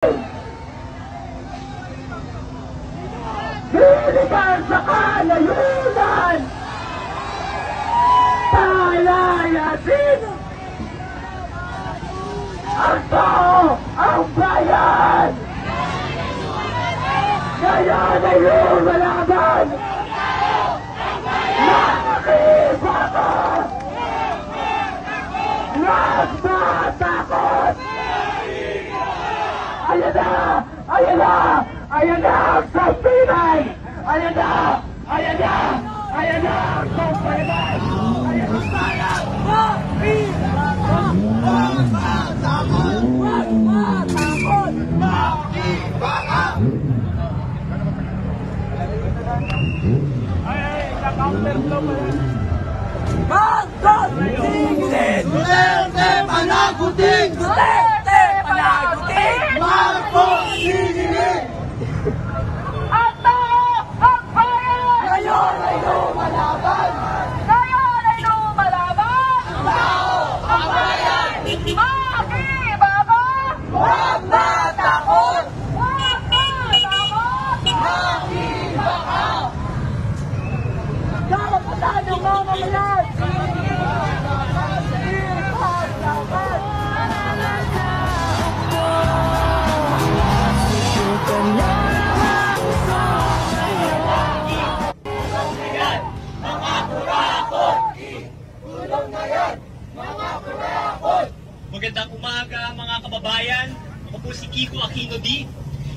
Pilipan sa kalayunan! Palayasin! Ang tao, ang bayan! Ngayon ay lumalaban! Nakakibakot! Nagtatakot! Ayan na! Ayan na! Ayan na ang sampinan! Ayan na! Ayan na! Ayan na ang sampinan! Ayan na sayang! Huwag matakot! Huwag matakot! Makibaka! Ay, na-counter daw ba yan? Panagutin! Duterte panagutin! Duterte panagutin! Marcos sisingin! Ang tao! Ang bayan! Ngayon ay lumalaban! Ngayon ay lumalaban! Ang tao! Ang bayan! Makibaka! Huwag matakot! Huwag matakot! Makibaka! Karapatan ng mamamayan! Magandang umaga mga kababayan. Ako po si Kiko Aquino D.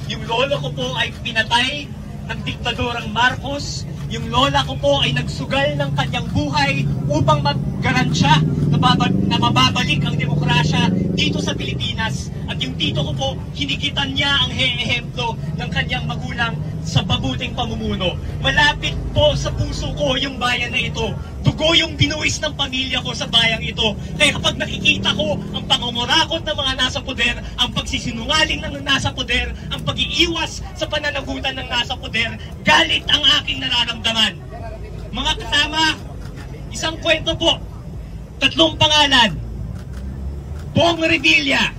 Yung lolo ko po ay pinatay ng diktadorang Marcos. Yung lola ko po ay nagsugal ng kanyang buhay upang maggarantiya na mababalik ang demokrasya dito sa Pilipinas. At yung tito ko po, hinigitan niya ang ehemplo ng kanyang magulang sa mabuting pamumuno. Malapit po sa puso ko yung bayan na ito. Dugo yung binuwis ng pamilya ko sa bayang ito. Kaya kapag nakikita ko ang pangungurakot ng mga nasa poder, ang pagsisinungaling ng nasa poder, ang pag-iiwas sa pananagutan ng nasa poder, galit ang aking nararamdaman. Mga kasama, isang kwento po, 3 pangalan: Bong Revilla,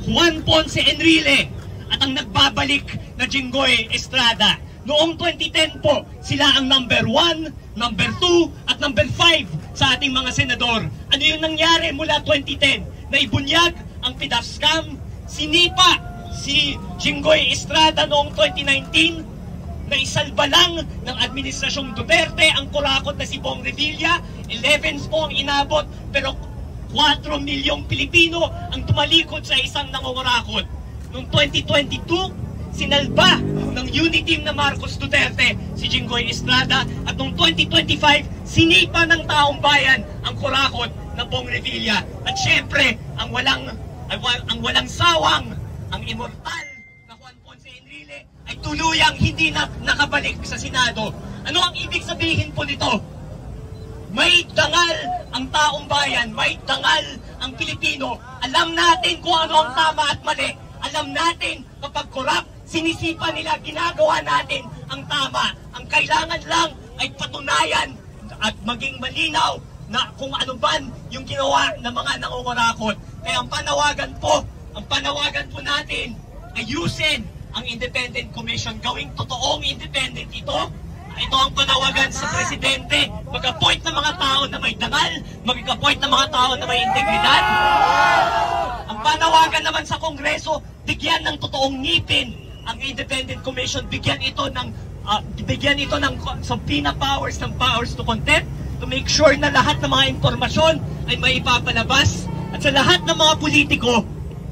Juan Ponce Enrile, at ang nagbabalik na Jinggoy Estrada. Noong 2010 po, sila ang number 1, number 2, at number 5 sa ating mga senador. Ano yung nangyari mula 2010? Naibunyag ang PDAF scam, sinipa si Jinggoy Estrada noong 2019, naisalba lang ng Administrasyong Duterte ang kurakot na si Bong Revilla, 11 po ang inabot, pero 4 milyong Pilipino ang tumalikod sa isang nangungurakot. Noong 2022, sinalba ng unity team na Marcos Duterte si Jinggoy Estrada, at noong 2025 sinipa ng taong bayan ang kurakot ng Bong Revilla. At syempre ang walang sawang, ang immortal na Juan Ponce Enrile ay tuluyang hindi na nakabalik sa Senado. Ano ang ibig sabihin po nito? May dangal ang taong bayan, may dangal ang Pilipino. Alam natin kung ano ang tama at mali. Alam natin kapag korap, sinisipa nila, ginagawa natin ang tama. Ang kailangan lang ay patunayan at maging malinaw na kung ano ba yung ginawa ng mga nangungurakot. Kaya ang panawagan po natin, ayusin ang Independent Commission, gawing totoong independent ito. Ito ang panawagan sa Presidente, mag-appoint ng mga tao na may dangal, mag-appoint ng mga tao na may integridad. Ang panawagan naman sa Kongreso, bigyan ng totoong ngipin ang Independent Commission, bigyan ito ng subpoena powers, ng powers to contempt, to make sure na lahat ng mga impormasyon ay maipapalabas. At sa lahat ng mga politiko,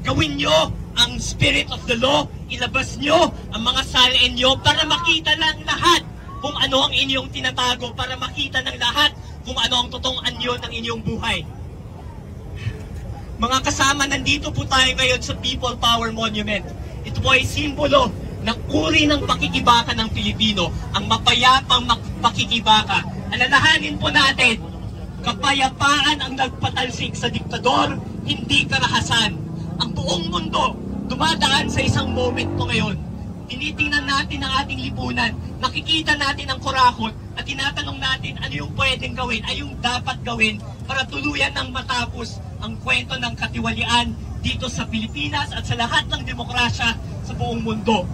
gawin nyo ang spirit of the law, ilabas nyo ang mga salin nyo para makita lang lahat kung ano ang inyong tinatago, para makita ng lahat kung ano ang totoong anyo ng inyong buhay. Mga kasama, nandito po tayo ngayon sa People Power Monument. Ito po ay simbolo ng uri ng pakikibaka ng Pilipino, ang mapayapang pakikibaka. Alalahanin po natin, kapayapaan ang nagpatalsik sa diktador, hindi karahasan. Ang buong mundo dumadaan sa isang moment po ngayon. Tinitingnan natin ang ating lipunan, nakikita natin ang kurakot, at tinatanong natin ano yung pwedeng gawin, ay yung dapat gawin para tuluyan ng matapos ang kwento ng katiwalian, dito sa Pilipinas at sa lahat ng demokrasya sa buong mundo.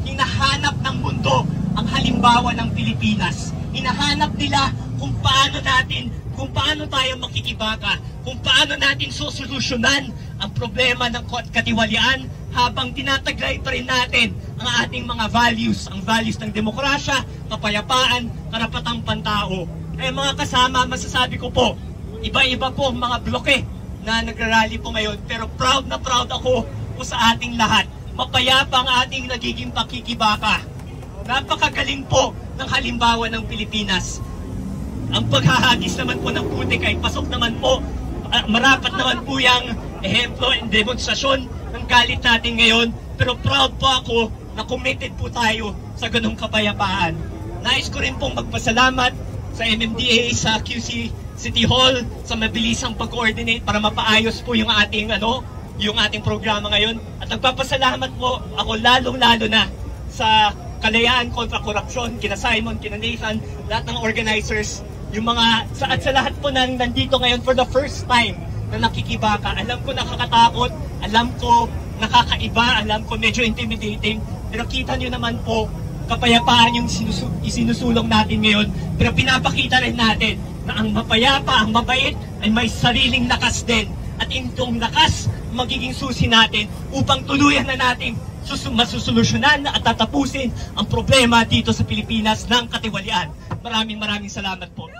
Hinahanap ng mundo ang halimbawa ng Pilipinas. Hinahanap nila kung paano tayo makikibaka, kung paano natin susolusyonan ang problema ng katiwalian habang tinataglay pa rin natin ang ating mga values, ang values ng demokrasya, kapayapaan, karapatang pantao. Mga kasama, masasabi ko po, iba-iba po ang mga bloke na nagrarally po ngayon, pero proud na proud ako po sa ating lahat. Mapayapa ang ating nagiging pakikibaka. Napakagaling po ng halimbawa ng Pilipinas. Ang paghahagis naman po ng putik ay pasok naman po, marapat naman po yung ehemplo and demonstrasyon ng galit natin ngayon. Pero proud po ako na committed po tayo sa ganung kapayapaan. Nais ko rin pong magpasalamat sa MMDA, sa QC City Hall, sa mabilisang pag-coordinate para mapaayos po yung ating programa ngayon. At nagpapasalamat po ako lalong-lalo na sa Kalayaan kontra Korupsyon, kina Simon, kina Nathan, lahat ng organizers, yung mga, sa lahat po na nandito ngayon for the first time na nakikibaka. Alam ko nakakatakot, alam ko nakakaiba, alam ko medyo intimidating, pero kita nyo naman po, kapayapaan yung isinusulong natin ngayon, pero pinapakita rin natin na ang mapayapa, ang mabait, ay may sariling lakas din. At itong lakas, magiging susi natin upang tuluyan na natin masusolusyonan at tatapusin ang problema dito sa Pilipinas ng katiwalian. Maraming salamat po.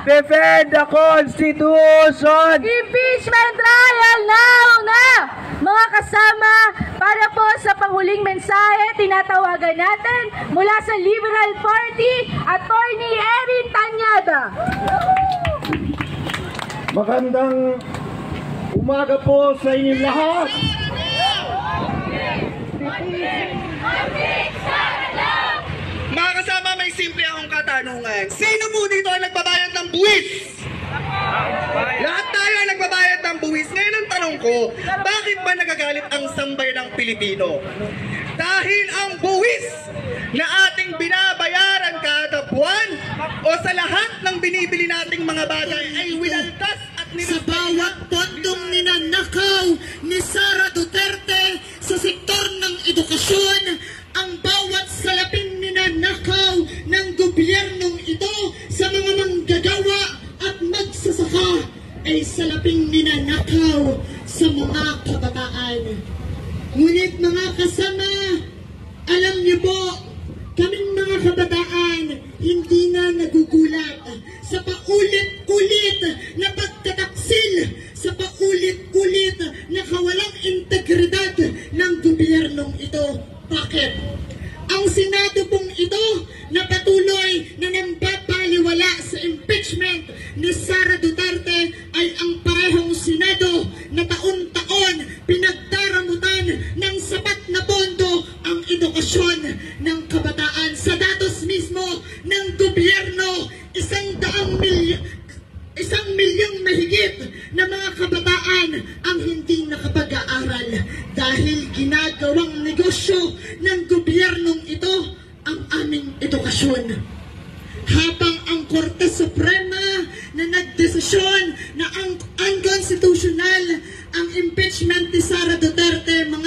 Defend the Constitution! Impeachment trial now na! Mga kasama, para po sa panghuling mensahe, tinatawagan natin mula sa Liberal Party, Attorney Erin Tanyada. Magandang umaga po sa inyong lahat! Mga kasama, may simple akong katanungan. Sino po dito ang nagbabayad ng buwis? Lahat tayo ang nagbabayad ng buwis. Ngayon ang tanong ko, bakit ba nagagalit ang sambayanang Pilipino? Dahil ang buwis na ating binabayaran kada buwan o sa lahat ng binibili nating mga bagay ay winaldas at sa bawat pondong ninanakaw ni Sara Duterte sa sektor ng edukasyon, ang bawat salaping ninanakaw ng gobyernong ito sa mga manggagawa at magsasaka ay salaping ninanakaw sa mga kabataan. Ngunit mga kasama, alam niyo po, kaming mga kabataan hindi na nagugulat sa paulit-ulit na pagtataksil, sa paulit-ulit na kawalang integridad ng gobyernong ito. Bakit? Ang Senado pong ito na patuloy na nambabaliwala sa impeachment ni Sara Duterte ay ang parehong Senado na taon-taon pinagdaramutan ng sapat na pondo ang edukasyon ng kabataan. Sa datos mismo ng gobyerno, 100 milyong mahigit na mga kabataan ang hindi nakapag-aaral dahil ginagawang negosyo ng gobyernong ito ang aming edukasyon. Habang ang Korte Suprema na nagdesisyon na ang unconstitutional ang impeachment ni Sara Duterte, mga